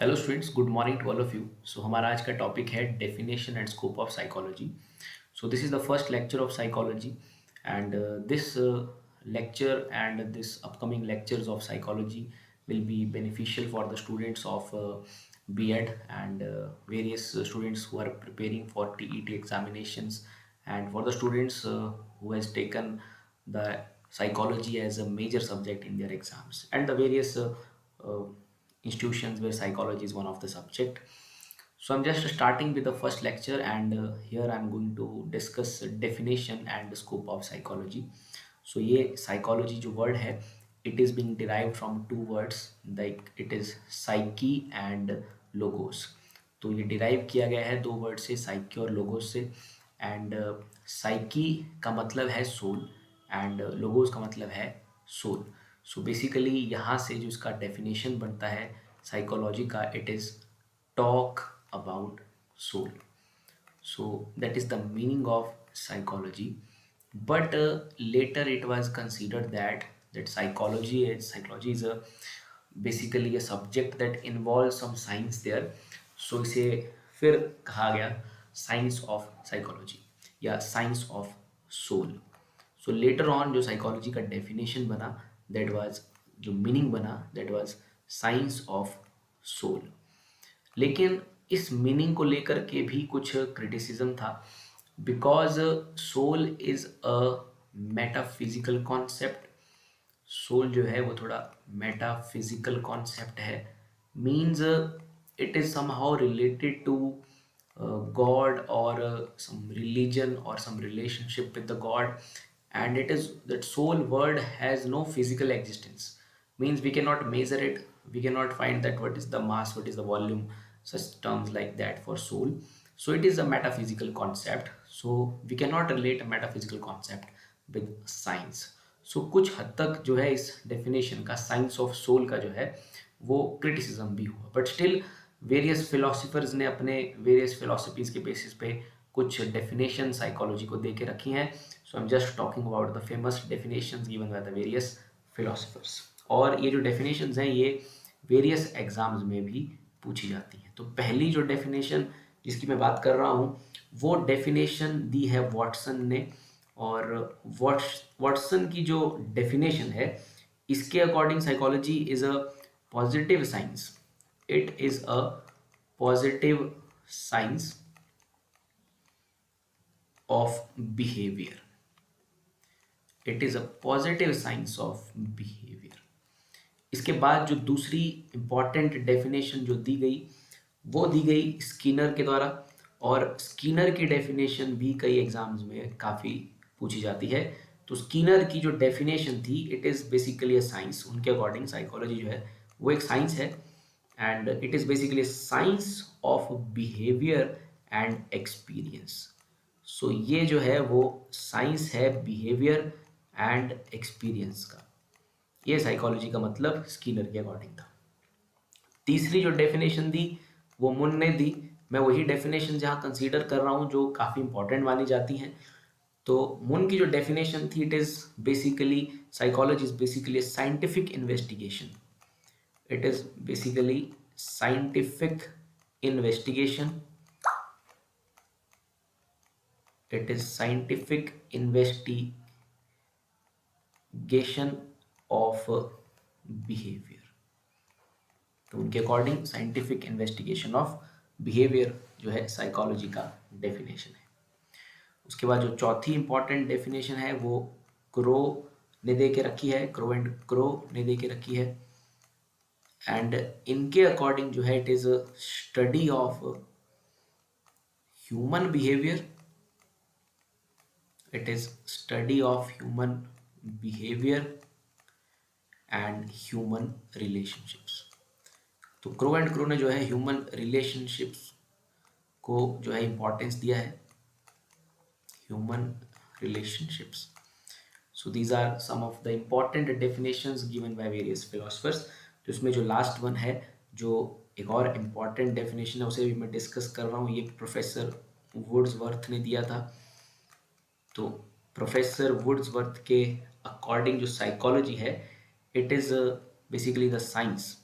Hello students, good morning to all of you. So हमारा आज का टॉपिक है definition and scope of psychology. So this is the first lecture of psychology and this lecture and this upcoming lectures of psychology will be beneficial for the students of B.Ed and various students who are preparing for TET examinations, and for the students who has taken the psychology as a major subject in their exams, and the various uh, institutions where psychology is one of the subject. So I'm just starting with the first lecture, and here I'm going to discuss definition and scope of psychology. So ये psychology जो word है, it is being derived from two words, like it is psyche and logos. तो ये derive किया गया है दो word से, psyche और logos से। एंड psyche का मतलब है soul एंड logos का मतलब है soul. सो बेसिकली यहाँ से जो इसका डेफिनेशन बनता है साइकोलॉजी का, it is talk about soul. So that is the meaning of psychology. But later it was considered that psychology is a basically a subject that involves some science there. So इसे फिर कहा गया science of psychology या science of soul. So later on जो psychology का definition बना, that was जो meaning बना, that was science of soul. लेकिन इस मीनिंग को लेकर के भी कुछ क्रिटिसिज्म था, because soul is a metaphysical concept. Soul जो है वो थोड़ा मेटाफिजिकल कॉन्सेप्ट है. Means it is somehow related to God or some religion or some relationship with the God, and it is that soul word has no physical existence. Means we cannot measure it, we cannot find that what is the mass, what is the volume, such terms like that for soul. So it is a metaphysical concept, so we cannot relate a metaphysical concept with science. So कुछ हद तक जो है इस definition का, science of soul का जो है, वो क्रिटिसिज्म भी हुआ. बट स्टिल वेरियस फिलोसफर्स ने अपने वेरियस फिलोसफीज के बेसिस पे कुछ डेफिनेशन साइकोलॉजी को दे के रखी हैं. So I am just talking about the famous definitions given by the various philosophers. और ये जो डेफिनेशंस हैं ये वेरियस एग्जाम्स में भी पूछी जाती हैं. तो पहली जो डेफिनेशन जिसकी मैं बात कर रहा हूँ, वो डेफिनेशन दी है वॉटसन ने. और वॉटसन की जो डेफिनेशन है, इसके according psychology is a positive science. It is a positive science of behavior. It is a positive science of behavior. इसके बाद जो दूसरी इंपॉर्टेंट डेफिनेशन जो दी गई, वो दी गई स्किनर के द्वारा. और स्किनर की डेफिनेशन भी कई एग्जाम्स में काफ़ी पूछी जाती है. तो स्किनर की जो डेफिनेशन थी, it is basically a science. उनके अकॉर्डिंग साइकोलॉजी जो है वो एक साइंस है, and it is basically science of behaviour and experience. So ये जो है वो साइंस है बिहेवियर एंड एक्सपीरियंस का. ये साइकोलॉजी का मतलब स्किनर के अकॉर्डिंग था. तीसरी जो डेफिनेशन दी वो मुन ने दी. मैं वही डेफिनेशन जहाँ कंसीडर कर रहा हूँ जो काफ़ी इंपॉर्टेंट मानी जाती हैं. तो मुन की जो डेफिनेशन थी, it is basically psychology is basically scientific investigation. It is basically scientific investigation. It is scientific investigation of behavior. तो उनके according scientific investigation of behaviour जो है साइकोलॉजी का डेफिनेशन है. उसके बाद जो चौथी इंपॉर्टेंट डेफिनेशन है वो क्रो ने दे के रखी है. क्रो एंड क्रो ने दे के रखी है. एंड इनके अकॉर्डिंग जो है, it is study of human behaviour. It is study of human behaviour and human relationships. तो क्रो एंड क्रो ने जो है ह्यूमन रिलेशनशिप्स को जो है इंपॉर्टेंस दिया है. Human relationships. So these are some of the important definitions given by various philosophers. तो इसमें जो लास्ट वन है, जो एक और इम्पॉर्टेंट डेफिनेशन है, उसे भी मैं डिस्कस कर रहा हूँ. ये प्रोफेसर वुड्सवर्थ ने दिया था. तो प्रोफेसर वुड्सवर्थ के अकॉर्डिंग जो साइकोलॉजी है, it is basically the science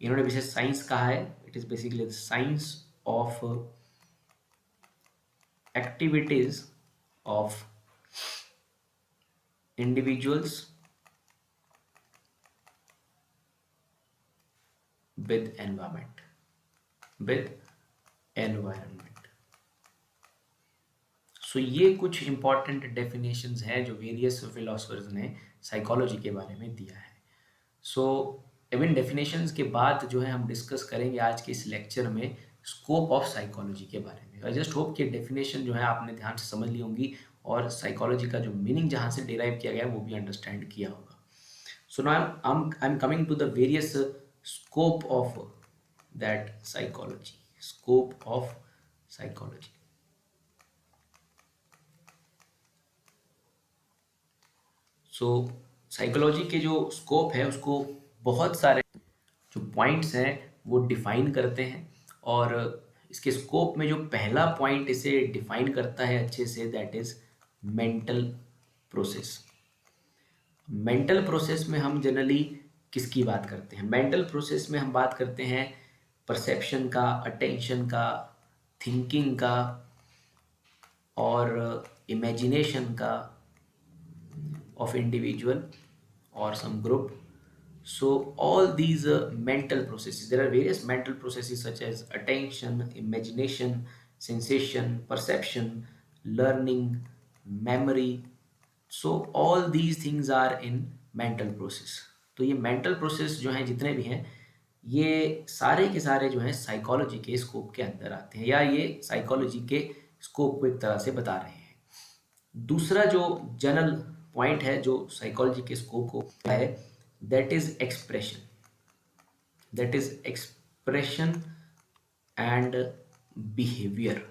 इन्होंने विशेष साइंस कहा है, it is basically science of activities of individuals with environment. So ये कुछ इंपॉर्टेंट डेफिनेशंस हैं जो वेरियस फिलोसफर्स ने साइकोलॉजी के बारे में दिया है। सो इवन डेफिनेशंस के बाद जो है हम डिस्कस करेंगे आज के इस लेक्चर में स्कोप ऑफ साइकोलॉजी के बारे में। आई जस्ट होप कि डेफिनेशन जो है आपने ध्यान से समझ ली होंगी और साइकोलॉजी का जो मीनिंग जहाँ से डिराइव किया गया है वो भी अंडरस्टैंड किया होगा। So now I am coming to the various scope of that psychology, scope of psychology. So psychology के जो स्कोप है उसको बहुत सारे जो पॉइंट्स हैं वो डिफाइन करते हैं, और इसके स्कोप में जो पहला पॉइंट इसे डिफाइन करता है अच्छे से, that is mental process. Mental process में हम जनरली किसकी बात करते हैं? मेंटल प्रोसेस में हम बात करते हैं परसेप्शन का, अटेंशन का, थिंकिंग का और इमेजिनेशन का of individual or some group. So all these mental processes, there are various mental processes such as attention, imagination, sensation, perception, learning, memory. So all these things are in mental process. तो ये mental process जो हैं जितने भी हैं ये सारे के सारे जो हैं साइकोलॉजी के स्कोप के अंदर आते हैं, या ये साइकोलॉजी के स्कोप को एक तरह से बता रहे हैं। दूसरा जो जनरल पॉइंट है जो साइकोलॉजी के स्कोप को है, that is expression, that is expression and behaviour.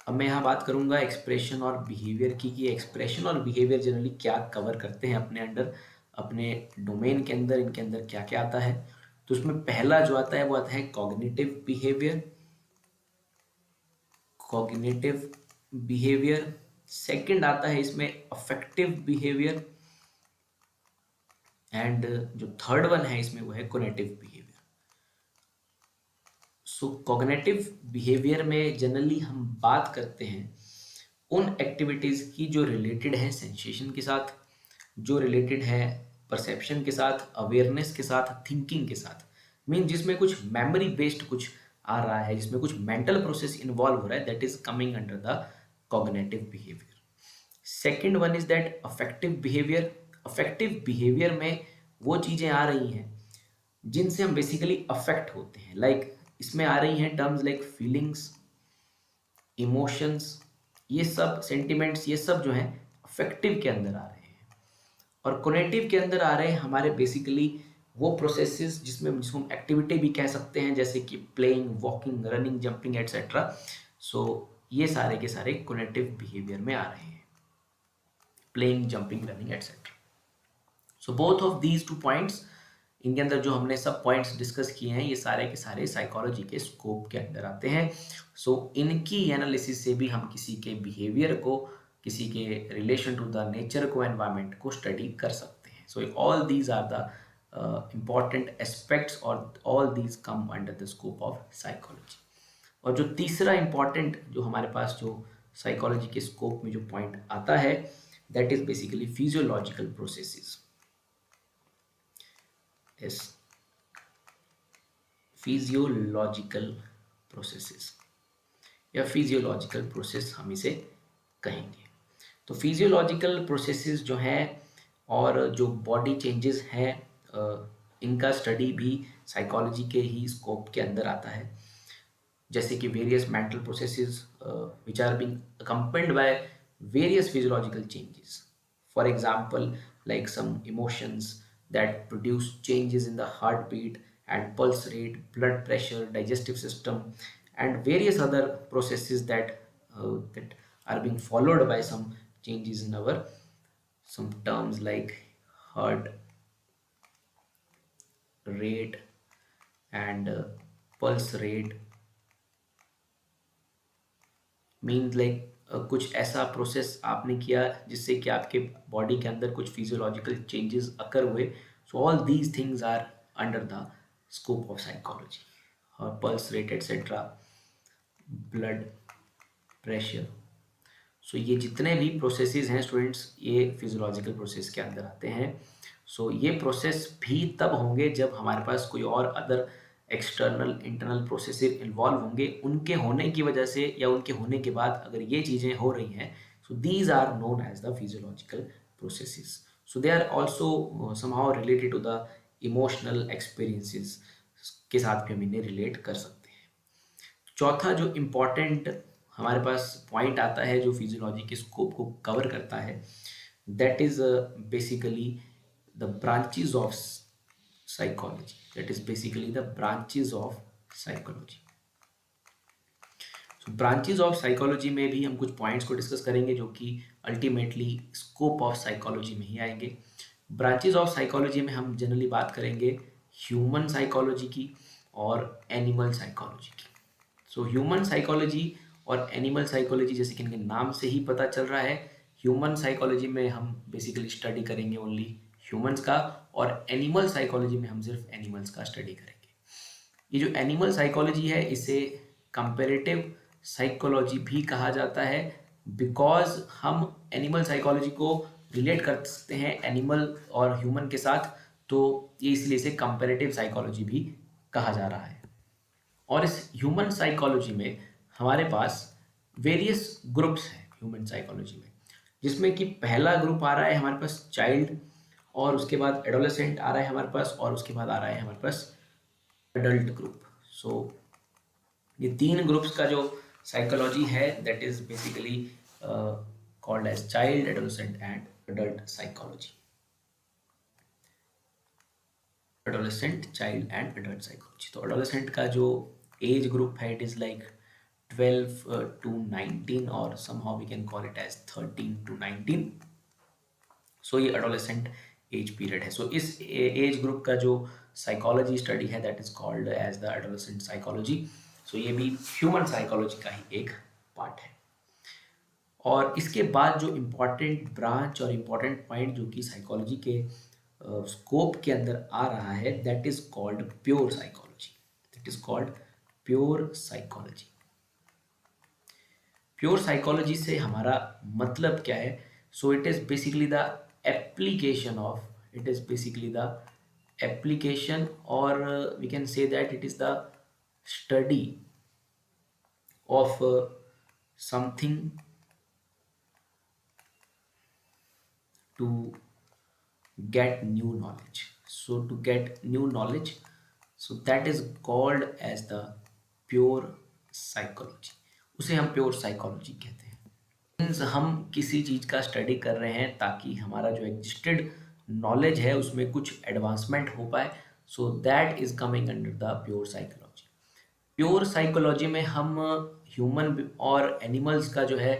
अब मैं यहाँ बात करूंगा एक्सप्रेशन और बिहेवियर की, कि एक्सप्रेशन और बिहेवियर जनरली क्या कवर करते हैं अपने अंडर, अपने डोमेन के अंदर, इनके अंदर क्या क्या आता है। तो उसमें पहला जो आता है वो आता है cognitive behaviour, cognitive behaviour. Second आता है इसमें अफेक्टिव बिहेवियर, एंड जो थर्ड वन है इसमें वो है कोग्निटिव बिहेवियर। सो कॉग्निटिव बिहेवियर में जनरली हम बात करते हैं उन एक्टिविटीज की जो रिलेटेड है सेंसेशन के साथ, जो रिलेटेड है परसेप्शन के साथ, अवेयरनेस के साथ, थिंकिंग के साथ, मीन जिसमें कुछ मेमोरी बेस्ड कुछ आ रहा है, जिसमें कुछ मेंटल प्रोसेस इन्वॉल्व हो रहा है, that is coming under the cognitive behaviour. Second one is that affective behaviour. Affective behaviour में वो चीज़ें आ रही हैं जिनसे हम बेसिकली अफेक्ट होते हैं, लाइक इसमें आ रही हैं टर्म्स लाइक फीलिंग्स, इमोशंस, ये सब सेंटिमेंट्स, ये सब जो हैं अफेक्टिव के अंदर आ रहे हैं। और कोनेटिव के अंदर आ रहे हैं हमारे बेसिकली वो प्रोसेसेस जिसको हम एक्टिविटी भी कह सकते हैं, जैसे कि playing, walking, running, jumping etcetera. So ये सारे के सारे कोनेटिव बिहेवियर में आ रहे हैं, playing, jumping, running etcetera. So both of these two points, इनके अंदर जो हमने सब पॉइंट्स डिस्कस किए हैं ये सारे के सारे साइकोलॉजी के स्कोप के अंदर आते हैं। सो इनकी एनालिसिस से भी हम किसी के बिहेवियर को, किसी के रिलेशन टू द नेचर को, एनवायरमेंट को स्टडी कर सकते हैं। So all these are the important aspects, और all these come under the scope of psychology। और जो तीसरा important जो हमारे पास जो साइकोलॉजी के स्कोप में जो पॉइंट आता है, that is basically physiological processes। yes, physiological processes या physiological process हम इसे कहेंगे। तो physiological processes जो हैं और जो बॉडी चेंजेस हैं, इनका स्टडी भी साइकोलॉजी के ही स्कोप के अंदर आता है, जैसे कि various mental processes which are being accompanied by various physiological changes. For example like some emotions that produce changes in the heartbeat and pulse rate, blood pressure, digestive system, and various other processes that are being followed by some changes in our some terms like heart rate and pulse rate, means like कुछ ऐसा process आपने किया जिससे कि आपके body के अंदर कुछ फिजियोलॉजिकल चेंजेस अकर हुए। So all these things are under the scope of psychology. Pulse rate, etc., blood pressure, so ये जितने भी प्रोसेसेस हैं स्टूडेंट्स, ये फिजियोलॉजिकल प्रोसेस के अंदर आते हैं. सो ये प्रोसेस भी तब होंगे जब हमारे पास कोई और other external internal processes involve होंगे. उनके होने की वजह से या उनके होने के बाद अगर ये चीज़ें हो रही हैं, so these are known as the physiological processes. So they are also somehow related to the emotional experiences के साथ भी हम इन्हें रिलेट कर सकते हैं. चौथा जो इम्पॉर्टेंट हमारे पास पॉइंट आता है जो फिजियोलॉजी के स्कोप को कवर करता है, that is basically the branches of psychology. That is basically the branches of psychology. So branches of psychology में भी हम कुछ पॉइंट्स को डिस्कस करेंगे जो कि अल्टीमेटली स्कोप ऑफ साइकोलॉजी में ही आएंगे. ब्रांचेस ऑफ साइकोलॉजी में हम जनरली बात करेंगे ह्यूमन साइकोलॉजी की और एनिमल साइकोलॉजी की. सो ह्यूमन साइकोलॉजी और एनिमल साइकोलॉजी, जैसे कि इनके नाम से ही पता चल रहा है, ह्यूमन साइकोलॉजी में हम बेसिकली स्टडी करेंगे ओनली ह्यूमंस का, और एनिमल साइकोलॉजी में हम सिर्फ एनिमल्स का स्टडी करेंगे. ये जो एनिमल साइकोलॉजी है इसे कंपैरेटिव साइकोलॉजी भी कहा जाता है, बिकॉज हम एनिमल साइकोलॉजी को रिलेट कर सकते हैं एनिमल और ह्यूमन के साथ, तो ये इसलिए इसे कंपैरेटिव साइकोलॉजी भी कहा जा रहा है. और इस ह्यूमन साइकोलॉजी में हमारे पास वेरियस ग्रुप्स हैं ह्यूमन साइकोलॉजी में, जिसमें कि पहला ग्रुप आ रहा है हमारे पास चाइल्ड, और उसके बाद एडोलेसेंट आ रहा है हमारे पास, और उसके बाद आ रहा है हमारे पास अडल्ट ग्रुप. सो ये तीन ग्रुप्स का जो साइकोलॉजी है that is basically called as child, adolescent and adult psychology. Adolescent, child and adult psychology. तो एडोलेसेंट का जो एज ग्रुप है it is like 12 to 19, or somehow we can call it as 13 to 19. सो ये adolescent as period है. सो इस as group का जो psychology study है that is called as the adolescent psychology. So ये भी ह्यूमन साइकोलॉजी का ही एक पार्ट है. और इसके बाद जो इम्पॉर्टेंट ब्रांच और इम्पॉर्टेंट पॉइंट जो कि साइकोलॉजी के स्कोप के अंदर आ रहा है that is called pure psychology. That is called pure psychology. Pure psychology से हमारा मतलब क्या है? So it is basically the application of, it is basically the application, और we can say that it is the study of something to get new knowledge. So to get new knowledge, so that is called as the pure psychology. उसे हम pure psychology कहते हैं. Means हम किसी चीज़ का study कर रहे हैं ताकि हमारा जो एग्जिस्टेड नॉलेज है उसमें कुछ एडवांसमेंट हो पाए. So that is coming under the pure psychology. Pure psychology में हम ह्यूमन और एनिमल्स का जो है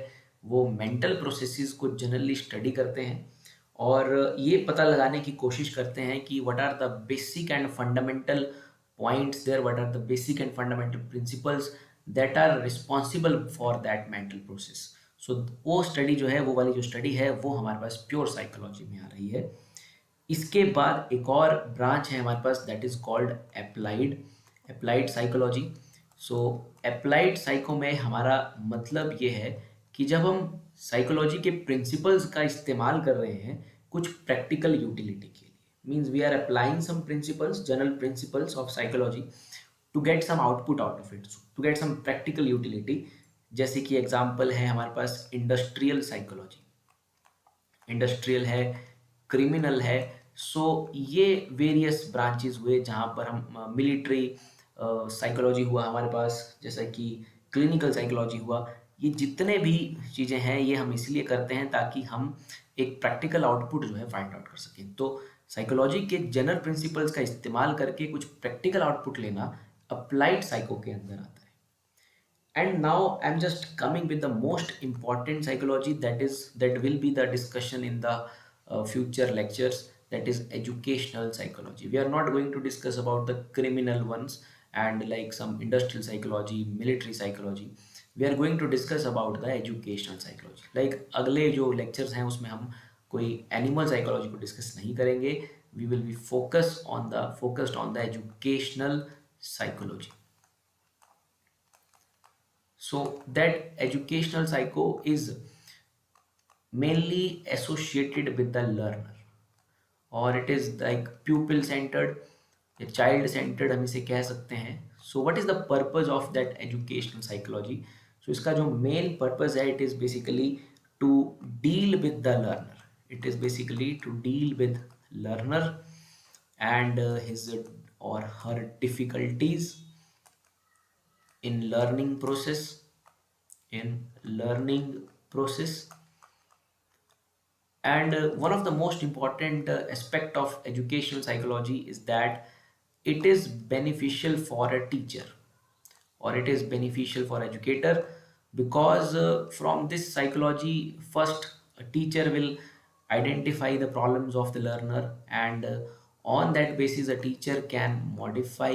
वो मेंटल प्रोसेसेस को जनरली स्टडी करते हैं, और ये पता लगाने की कोशिश करते हैं कि what are the basic and fundamental points there, what are the basic and fundamental principles that are responsible for that mental process. So वो स्टडी जो है, वो वाली जो स्टडी है वो हमारे पास प्योर साइकोलॉजी में आ रही है. इसके बाद एक और ब्रांच है हमारे पास that is called applied psychology. So applied psycho में हमारा मतलब ये है कि जब हम साइकोलॉजी के प्रिंसिपल्स का इस्तेमाल कर रहे हैं कुछ प्रैक्टिकल यूटिलिटी के लिए, means we are applying some principles, general principles of psychology to get some output out of it, to get some practical utility. जैसे कि एग्जांपल है हमारे पास इंडस्ट्रियल साइकोलॉजी, इंडस्ट्रियल है, क्रिमिनल है. सो ये वेरियस ब्रांचेस हुए जहाँ पर हम मिलिट्री साइकोलॉजी हुआ हमारे पास, जैसा कि क्लिनिकल साइकोलॉजी हुआ. ये जितने भी चीज़ें हैं ये हम इसलिए करते हैं ताकि हम एक प्रैक्टिकल आउटपुट जो है फाइंड आउट कर सकें. तो साइकोलॉजी के जनरल प्रिंसिपल्स का इस्तेमाल करके कुछ प्रैक्टिकल आउटपुट लेना अप्लाइड साइको के अंदर आता है. And now I'm just coming with the most important psychology that will be the discussion in the future lectures, that is educational psychology. We are not going to discuss about the criminal ones and like some industrial psychology, military psychology. We are going to discuss about the educational psychology. Like अगले जो lectures हैं उसमें हम कोई animal psychology को discuss नहीं करेंगे. we will be focused on the educational psychology. So that educational psycho is mainly associated with the learner, और it is like pupil centered या child centered हम इसे कह सकते हैं. So what is the purpose of that educational psychology? So इसका जो main purpose है, it is basically to deal with the learner. It is basically to deal with learner and his or her difficulties in learning process. And one of the most important aspect of educational psychology is that it is beneficial for a teacher, or it is beneficial for educator, because from this psychology, first a teacher will identify the problems of the learner, and on that basis a teacher can modify,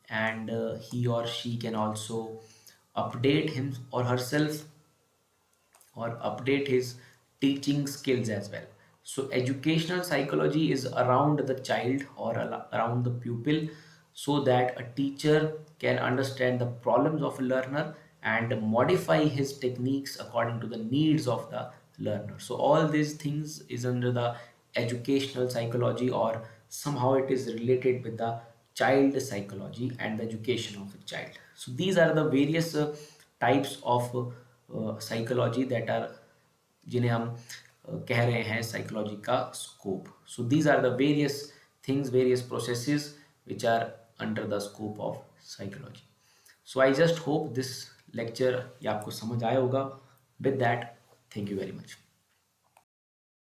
and he or she can also update him or herself, or update his teaching skills as well. So educational psychology is around the child, or around the pupil, so that a teacher can understand the problems of a learner and modify his techniques according to the needs of the learner. So all these things is under the educational psychology, or somehow it is related with the child psychology and the education of the child. So these are the various types of psychology that are, जिन्हें हम कह रहे हैं psychology का scope. So these are the various things, various processes which are under the scope of psychology. So I just hope this lecture ये आपको समझ आया होगा. With that, thank you very much.